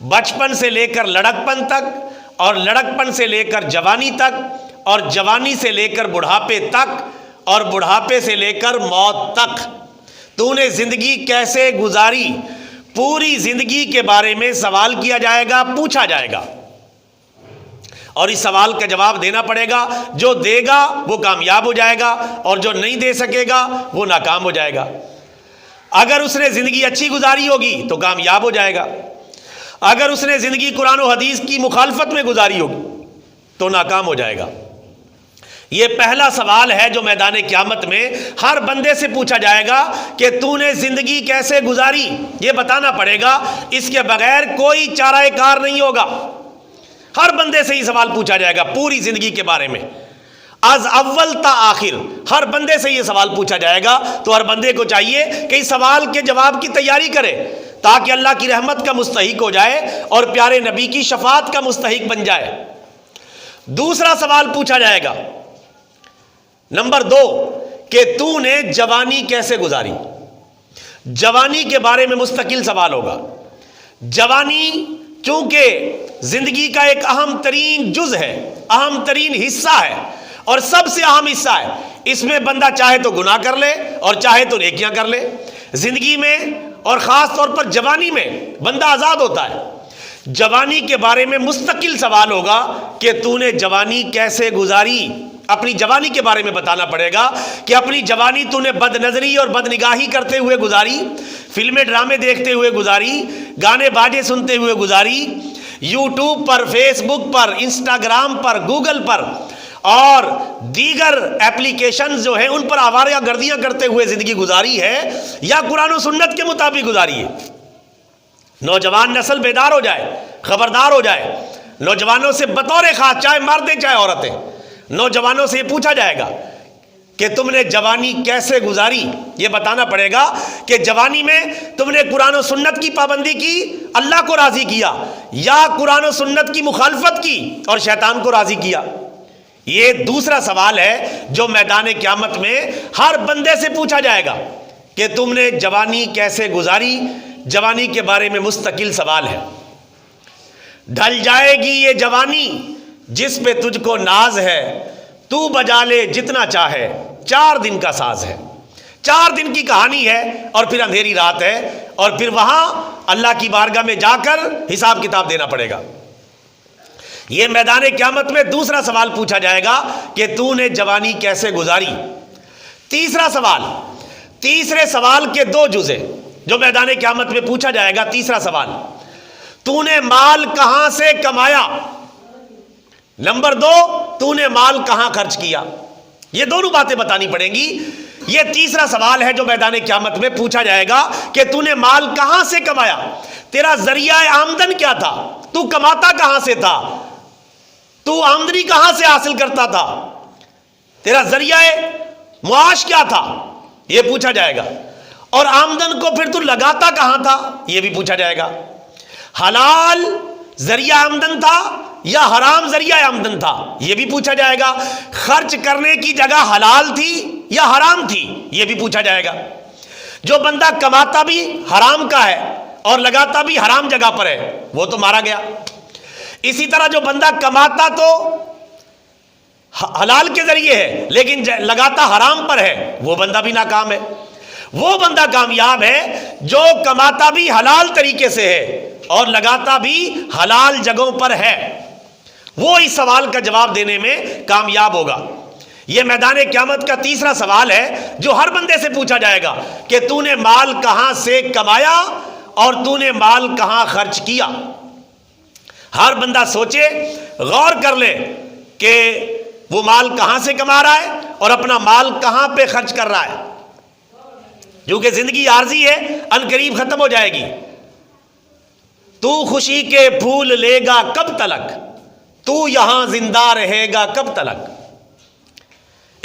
بچپن سے لے کر لڑکپن تک، اور لڑکپن سے لے کر جوانی تک، اور جوانی سے لے کر بڑھاپے تک، اور بڑھاپے سے لے کر موت تک تو نے زندگی کیسے گزاری، پوری زندگی کے بارے میں سوال کیا جائے گا، پوچھا جائے گا، اور اس سوال کا جواب دینا پڑے گا۔ جو دے گا وہ کامیاب ہو جائے گا، اور جو نہیں دے سکے گا وہ ناکام ہو جائے گا۔ اگر اس نے زندگی اچھی گزاری ہوگی تو کامیاب ہو جائے گا، اگر اس نے زندگی قرآن و حدیث کی مخالفت میں گزاری ہوگی تو ناکام ہو جائے گا۔ یہ پہلا سوال ہے جو میدان قیامت میں ہر بندے سے پوچھا جائے گا کہ تو نے زندگی کیسے گزاری، یہ بتانا پڑے گا، اس کے بغیر کوئی چارہ کار نہیں ہوگا۔ ہر بندے سے یہ سوال پوچھا جائے گا پوری زندگی کے بارے میں، از اول تا آخر ہر بندے سے یہ سوال پوچھا جائے گا۔ تو ہر بندے کو چاہیے کہ اس سوال کے جواب کی تیاری کرے تاکہ اللہ کی رحمت کا مستحق ہو جائے اور پیارے نبی کی شفاعت کا مستحق بن جائے۔ دوسرا سوال پوچھا جائے گا، نمبر 2، کہ تو نے جوانی کیسے گزاری۔ جوانی کے بارے میں مستقل سوال ہوگا۔ جوانی چونکہ زندگی کا ایک اہم ترین جز ہے، اہم ترین حصہ ہے، اور سب سے اہم حصہ ہے۔ اس میں بندہ چاہے تو گناہ کر لے اور چاہے تو نیکیاں کر لے۔ زندگی میں اور خاص طور پر جوانی میں بندہ آزاد ہوتا ہے۔ جوانی کے بارے میں مستقل سوال ہوگا کہ تو نے جوانی کیسے گزاری۔ اپنی جوانی کے بارے میں بتانا پڑے گا کہ اپنی جوانی تو نے بد نظری اور بد نگاہی کرتے ہوئے گزاری، فلمیں ڈرامے دیکھتے ہوئے گزاری، گانے باجے سنتے ہوئے گزاری، یوٹیوب پر، فیس بک پر، انسٹاگرام پر، گوگل پر اور دیگر اپلیکیشنز جو ہیں ان پر آوارہ گردیاں کرتے ہوئے زندگی گزاری ہے، یا قرآن و سنت کے مطابق گزاری ہے۔ نوجوان نسل بیدار ہو جائے، خبردار ہو جائے۔ نوجوانوں سے بطور خاص، چاہے مردیں چاہے عورتیں، نوجوانوں سے یہ پوچھا جائے گا کہ تم نے جوانی کیسے گزاری۔ یہ بتانا پڑے گا کہ جوانی میں تم نے قرآن و سنت کی پابندی کی، اللہ کو راضی کیا، یا قرآن و سنت کی مخالفت کی اور شیطان کو راضی کیا۔ یہ دوسرا سوال ہے جو میدان قیامت میں ہر بندے سے پوچھا جائے گا کہ تم نے جوانی کیسے گزاری۔ جوانی کے بارے میں مستقل سوال ہے۔ ڈھل جائے گی یہ جوانی جس پہ تجھ کو ناز ہے، تو بجا لے جتنا چاہے، 4 دن کا ساز ہے۔ 4 دن کی کہانی ہے، اور پھر اندھیری رات ہے، اور پھر وہاں اللہ کی بارگاہ میں جا کر حساب کتاب دینا پڑے گا۔ یہ میدان قیامت میں دوسرا سوال پوچھا جائے گا کہ تو نے جوانی کیسے گزاری۔ تیسرا سوال، تیسرے سوال کے 2 جزء جو میدان قیامت میں پوچھا جائے گا۔ تیسرا سوال، تو نے مال کہاں سے کمایا۔ نمبر 2، تو نے مال کہاں خرچ کیا۔ یہ دونوں باتیں بتانی پڑیں گی۔ یہ تیسرا سوال ہے جو میدان قیامت میں پوچھا جائے گا کہ تو نے مال کہاں سے کمایا، تیرا ذریعہ آمدن کیا تھا، تو کماتا کہاں سے تھا، تو آمدنی کہاں سے حاصل کرتا تھا، تیرا ذریعہ معاش کیا تھا، یہ پوچھا جائے گا۔ اور آمدن کو پھر تو لگاتا کہاں تھا، یہ بھی پوچھا جائے گا۔ حلال ذریعہ آمدن تھا یا حرام ذریعہ آمدن تھا، یہ بھی پوچھا جائے گا۔ خرچ کرنے کی جگہ حلال تھی یا حرام تھی، یہ بھی پوچھا جائے گا۔ جو بندہ کماتا بھی حرام کا ہے اور لگاتا بھی حرام جگہ پر ہے، وہ تو مارا گیا۔ اسی طرح جو بندہ کماتا تو حلال کے ذریعے ہے لیکن لگاتا حرام پر ہے، وہ بندہ بھی ناکام ہے۔ وہ بندہ کامیاب ہے جو کماتا بھی حلال طریقے سے ہے اور لگاتا بھی حلال جگہوں پر ہے، وہ اس سوال کا جواب دینے میں کامیاب ہوگا۔ یہ میدان قیامت کا تیسرا سوال ہے جو ہر بندے سے پوچھا جائے گا کہ تو نے مال کہاں سے کمایا اور تو نے مال کہاں خرچ کیا۔ ہر بندہ سوچے، غور کر لے کہ وہ مال کہاں سے کما رہا ہے اور اپنا مال کہاں پہ خرچ کر رہا ہے، کیونکہ زندگی عارضی ہے، عنقریب ختم ہو جائے گی۔ تو خوشی کے پھول لے گا کب تلک، تو یہاں زندہ رہے گا کب تلک۔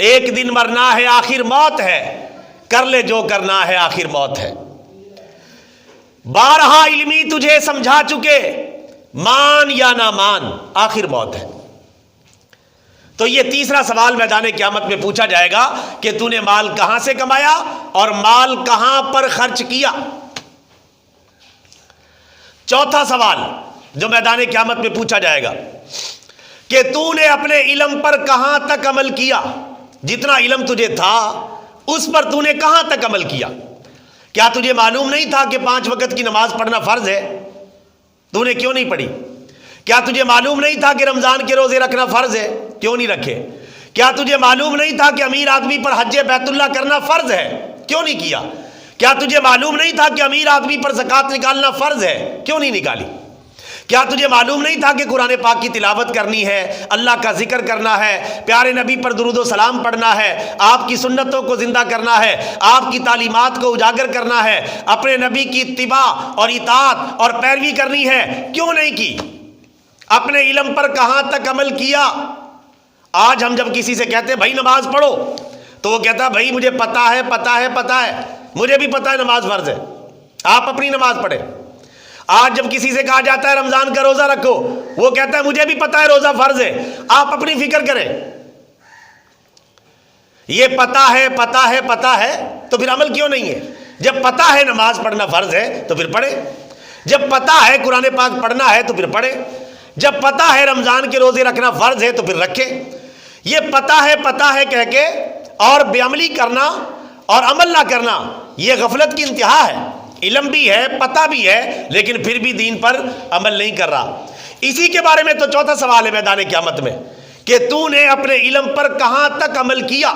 ایک دن مرنا ہے آخر موت ہے، کر لے جو کرنا ہے آخر موت ہے۔ بارہا علمی تجھے سمجھا چکے، مان یا نہ مان آخر موت ہے۔ تو یہ تیسرا سوال میدان قیامت میں پوچھا جائے گا کہ تو نے مال کہاں سے کمایا اور مال کہاں پر خرچ کیا۔ چوتھا سوال جو میدان قیامت میں پوچھا جائے گا کہ تو نے اپنے علم پر کہاں تک عمل کیا؟ جتنا علم تجھے تھا اس پر تو نے کہاں تک عمل کیا؟ کیا تجھے معلوم نہیں تھا کہ 5 وقت کی نماز پڑھنا فرض ہے؟ تو نے کیوں نہیں پڑھی؟ کیا تجھے معلوم نہیں تھا کہ رمضان کے روزے رکھنا فرض ہے؟ کیوں نہیں رکھے؟ کیا تجھے معلوم نہیں تھا کہ امیر آدمی پر حج بیت اللہ کرنا فرض ہے؟ کیوں نہیں کیا؟ کیا تجھے معلوم نہیں تھا کہ امیر آدمی پر زکوٰۃ نکالنا فرض ہے؟ کیوں نہیں نکالی؟ کیا تجھے معلوم نہیں تھا کہ قرآن پاک کی تلاوت کرنی ہے، اللہ کا ذکر کرنا ہے، پیارے نبی پر درود و سلام پڑھنا ہے، آپ کی سنتوں کو زندہ کرنا ہے، آپ کی تعلیمات کو اجاگر کرنا ہے، اپنے نبی کی اتباع اور اطاعت اور پیروی کرنی ہے؟ کیوں نہیں کی؟ اپنے علم پر کہاں تک عمل کیا؟ آج ہم جب کسی سے کہتے ہیں بھائی نماز پڑھو تو وہ کہتا ہے بھائی مجھے پتہ ہے مجھے بھی پتہ ہے نماز فرض ہے، آپ اپنی نماز پڑھیں۔ آج جب کسی سے کہا جاتا ہے رمضان کا روزہ رکھو، وہ کہتا ہے مجھے بھی پتہ ہے روزہ فرض ہے، آپ اپنی فکر کریں۔ یہ پتہ ہے تو پھر عمل کیوں نہیں ہے؟ جب پتہ ہے نماز پڑھنا فرض ہے تو پھر پڑھے، جب پتہ ہے قرآن پاک پڑھنا ہے تو پھر پڑھے، جب پتہ ہے رمضان کے روزے رکھنا فرض ہے تو پھر رکھے۔ یہ پتہ ہے کہہ کے اور بے عملی کرنا اور عمل نہ کرنا، یہ غفلت کی انتہا ہے۔ علم بھی ہے، پتہ بھی ہے، لیکن پھر بھی دین پر عمل نہیں کر رہا۔ اسی کے بارے میں تو چوتھا سوال ہے میدان قیامت میں کہ تو نے اپنے علم پر کہاں تک عمل کیا،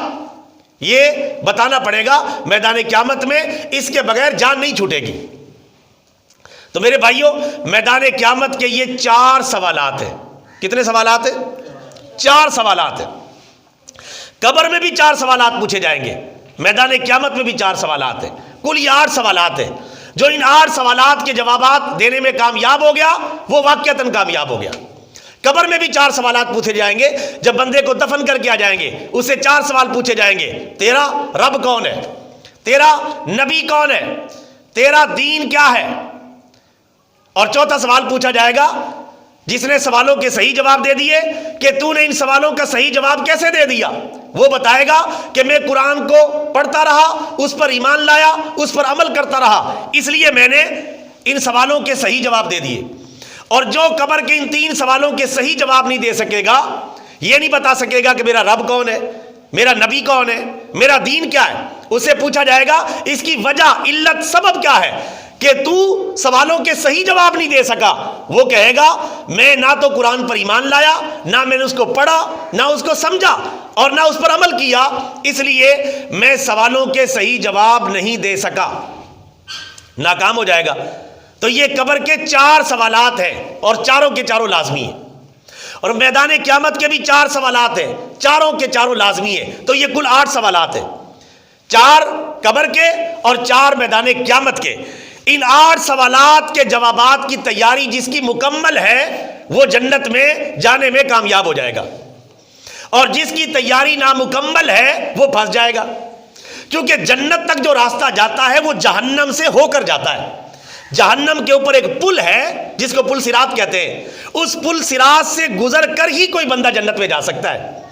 یہ بتانا پڑے گا میدان قیامت میں، اس کے بغیر جان نہیں چھوٹے گی۔ تو میرے بھائیوں، میدان قیامت کے یہ 4 سوالات ہیں۔ کتنے سوالات ہیں؟ 4 سوالات ہیں۔ قبر میں بھی 4 سوالات پوچھے جائیں گے، میدان قیامت میں بھی 4 سوالات ہیں۔ کل یہ 8 سوالات ہیں۔ جو ان 8 سوالات کے جوابات دینے میں کامیاب ہو گیا وہ واقعتاً کامیاب ہو گیا۔ قبر میں بھی 4 سوالات پوچھے جائیں گے۔ جب بندے کو دفن کر کے آ جائیں گے اس سے 4 سوال پوچھے جائیں گے، تیرا رب کون ہے، تیرا نبی کون ہے، تیرا دین کیا ہے۔ اور چوتھا سوال پوچھا جائے گا جس نے سوالوں کے صحیح جواب دے دیے کہ تو نے ان سوالوں کا صحیح جواب کیسے دے دیا؟ وہ بتائے گا کہ میں قرآن کو پڑھتا رہا، اس پر ایمان لایا، اس پر عمل کرتا رہا، اس لیے میں نے ان سوالوں کے صحیح جواب دے دیے۔ اور جو قبر کے ان 3 سوالوں کے صحیح جواب نہیں دے سکے گا، یہ نہیں بتا سکے گا کہ میرا رب کون ہے، میرا نبی کون ہے، میرا دین کیا ہے، اس سے پوچھا جائے گا اس کی وجہ، علت، سبب کیا ہے کہ تو سوالوں کے صحیح جواب نہیں دے سکا۔ وہ کہے گا میں نہ تو قرآن پر ایمان لایا، نہ میں نے اس کو پڑھا، نہ اس کو سمجھا، اور نہ اس پر عمل کیا، اس لیے میں سوالوں کے صحیح جواب نہیں دے سکا، ناکام ہو جائے گا۔ تو یہ قبر کے 4 سوالات ہیں اور چاروں کے چاروں لازمی ہیں۔ اور میدان قیامت کے بھی 4 سوالات ہیں، چاروں کے چاروں لازمی ہیں۔ تو یہ کل 8 سوالات ہیں، 4 قبر کے اور 4 میدان قیامت کے۔ ان 8 سوالات کے جوابات کی تیاری جس کی مکمل ہے وہ جنت میں جانے میں کامیاب ہو جائے گا، اور جس کی تیاری نامکمل ہے وہ پھنس جائے گا، کیونکہ جنت تک جو راستہ جاتا ہے وہ جہنم سے ہو کر جاتا ہے۔ جہنم کے اوپر ایک پل ہے جس کو پل صراط کہتے ہیں، اس پل صراط سے گزر کر ہی کوئی بندہ جنت میں جا سکتا ہے۔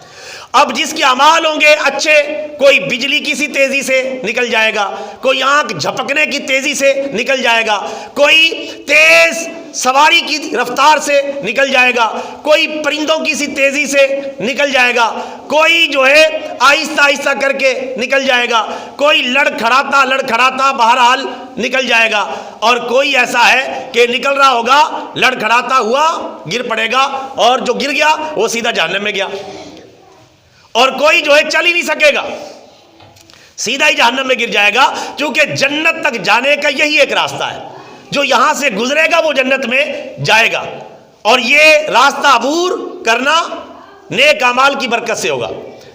اب جس کے اعمال ہوں گے اچھے، کوئی بجلی کی سی تیزی سے نکل جائے گا، کوئی آنکھ جھپکنے کی تیزی سے نکل جائے گا، کوئی تیز سواری کی رفتار سے نکل جائے گا، کوئی پرندوں کی سی تیزی سے نکل جائے گا، کوئی جو ہے آہستہ آہستہ کر کے نکل جائے گا، کوئی لڑکھڑاتا بہرحال نکل جائے گا، اور کوئی ایسا ہے کہ نکل رہا ہوگا لڑکھڑاتا ہوا گر پڑے گا، اور جو گر گیا وہ سیدھا جہنم میں گیا، اور کوئی جو ہے چل ہی نہیں سکے گا، سیدھا ہی جہنم میں گر جائے گا، کیونکہ جنت تک جانے کا یہی ایک راستہ ہے، جو یہاں سے گزرے گا وہ جنت میں جائے گا۔ اور یہ راستہ عبور کرنا نیک اعمال کی برکت سے ہوگا۔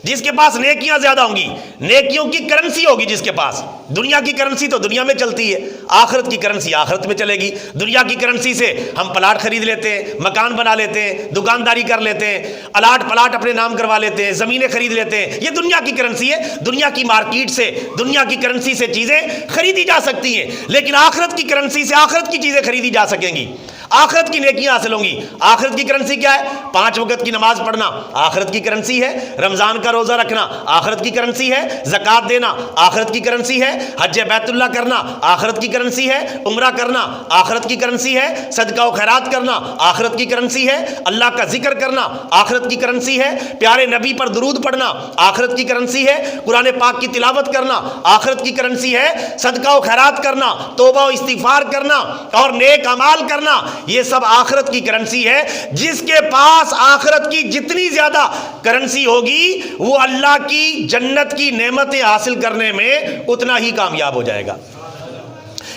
جس کے پاس نیکیاں زیادہ ہوں گی، نیکیوں کی کرنسی ہوگی جس کے پاس، دنیا کی کرنسی تو دنیا میں چلتی ہے، آخرت کی کرنسی آخرت میں چلے گی۔ دنیا کی کرنسی سے ہم پلاٹ خرید لیتے ہیں، مکان بنا لیتے ہیں، دکانداری کر لیتے ہیں، الاٹ پلاٹ اپنے نام کروا لیتے ہیں، زمینیں خرید لیتے ہیں، یہ دنیا کی کرنسی ہے۔ دنیا کی مارکیٹ سے، دنیا کی کرنسی سے چیزیں خریدی جا سکتی ہیں، لیکن آخرت کی کرنسی سے آخرت کی چیزیں خریدی جا سکیں گی۔ آخرت کی نیکیاں حاصل ہوں گی۔ آخرت کی کرنسی کیا ہے؟ 5 وقت کی نماز پڑھنا آخرت کی کرنسی ہے، رمضان کا روزہ رکھنا آخرت کی کرنسی ہے، زکوٰۃ دینا آخرت کی کرنسی ہے، حج بیت اللہ کرنا آخرت کی کرنسی ہے، عمرہ کرنا آخرت کی کرنسی ہے، صدقہ و خیرات کرنا آخرت کی کرنسی ہے، اللہ کا ذکر کرنا آخرت کی کرنسی ہے، پیارے نبی پر درود پڑھنا آخرت کی کرنسی ہے، قرآن پاک کی تلاوت کرنا آخرت کی کرنسی ہے، صدقہ و خیرات کرنا، توبہ و استغفار کرنا اور نیک اعمال کرنا، یہ سب آخرت کی کرنسی ہے۔ جس کے پاس آخرت کی جتنی زیادہ کرنسی ہوگی وہ اللہ کی جنت کی نعمتیں حاصل کرنے میں اتنا ہی کامیاب ہو جائے گا۔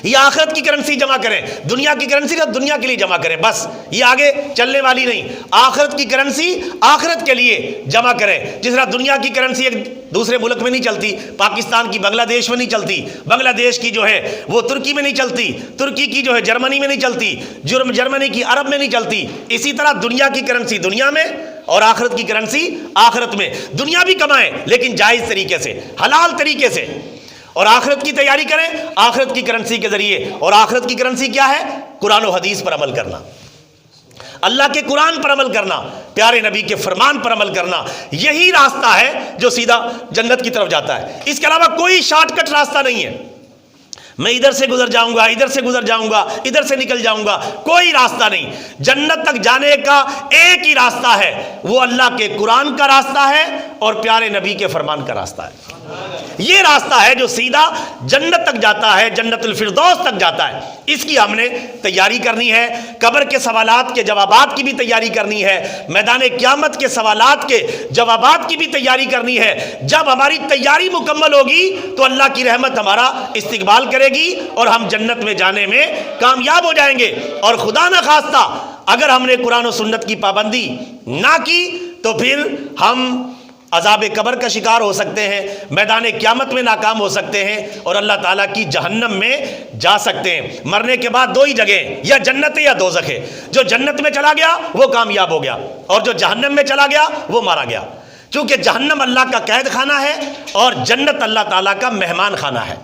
یہ آخرت کی کرنسی جمع کریں، دنیا کی کرنسی کا دنیا کے لیے جمع کریں، بس یہ آگے چلنے والی نہیں۔ آخرت کی کرنسی آخرت کے لیے جمع کریں۔ جس طرح دنیا کی کرنسی ایک دوسرے ملک میں نہیں چلتی، پاکستان کی بنگلہ دیش میں نہیں چلتی، بنگلہ دیش کی جو ہے وہ ترکی میں نہیں چلتی، ترکی کی جو ہے جرمنی میں نہیں چلتی، جرمنی کی عرب میں نہیں چلتی، اسی طرح دنیا کی کرنسی دنیا میں اور آخرت کی کرنسی آخرت میں۔ دنیا بھی کمائیں لیکن جائز طریقے سے، حلال طریقے سے، اور آخرت کی تیاری کریں آخرت کی کرنسی کے ذریعے۔ اور آخرت کی کرنسی کیا ہے؟ قرآن و حدیث پر عمل کرنا، اللہ کے قرآن پر عمل کرنا، پیارے نبی کے فرمان پر عمل کرنا۔ یہی راستہ ہے جو سیدھا جنت کی طرف جاتا ہے، اس کے علاوہ کوئی شارٹ کٹ راستہ نہیں ہے۔ میں ادھر سے گزر جاؤں گا، ادھر سے گزر جاؤں گا، ادھر سے نکل جاؤں گا، کوئی راستہ نہیں۔ جنت تک جانے کا ایک ہی راستہ ہے، وہ اللہ کے قرآن کا راستہ ہے اور پیارے نبی کے فرمان کا راستہ ہے۔ یہ راستہ ہے جو سیدھا جنت تک جاتا ہے، جنت الفردوس تک جاتا ہے۔ اس کی ہم نے تیاری کرنی ہے، قبر کے سوالات کے جوابات کی بھی تیاری کرنی ہے، میدان قیامت کے سوالات کے جوابات کی بھی تیاری کرنی ہے۔ جب ہماری تیاری مکمل ہوگی تو اللہ کی رحمت ہمارا استقبال کرے گی اور ہم جنت میں جانے میں کامیاب ہو جائیں گے۔ اور خدا نہ خواستہ اگر ہم نے قرآن و سنت کی پابندی نہ کی تو پھر ہم عذاب قبر کا شکار ہو سکتے ہیں، میدان قیامت میں ناکام ہو سکتے ہیں اور اللہ تعالیٰ کی جہنم میں جا سکتے ہیں۔ مرنے کے بعد 2 ہی جگہ ہیں، یا جنت ہے یا دوزخ ہے۔ جو جنت میں چلا گیا وہ کامیاب ہو گیا اور جو جہنم میں چلا گیا وہ مارا گیا، چونکہ جہنم اللہ کا قید خانہ ہے اور جنت اللہ تعالیٰ کا مہمان خانہ ہے۔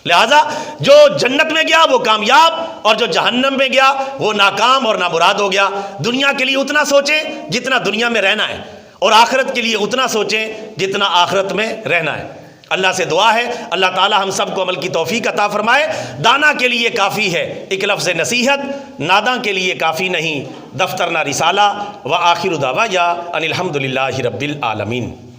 لہٰذا جو جنت میں گیا وہ کامیاب اور جو جہنم میں گیا وہ ناکام اور نامراد ہو گیا۔ دنیا کے لیے اتنا سوچیں جتنا دنیا میں رہنا ہے، اور آخرت کے لیے اتنا سوچیں جتنا آخرت میں رہنا ہے۔ اللہ سے دعا ہے اللہ تعالی ہم سب کو عمل کی توفیق عطا فرمائے۔ دانا کے لیے کافی ہے ایک لفظ نصیحت، ناداں کے لیے کافی نہیں۔ دفتر نہ رسالہ۔ وآخر دعوایا ان الحمد للہ رب العالمین۔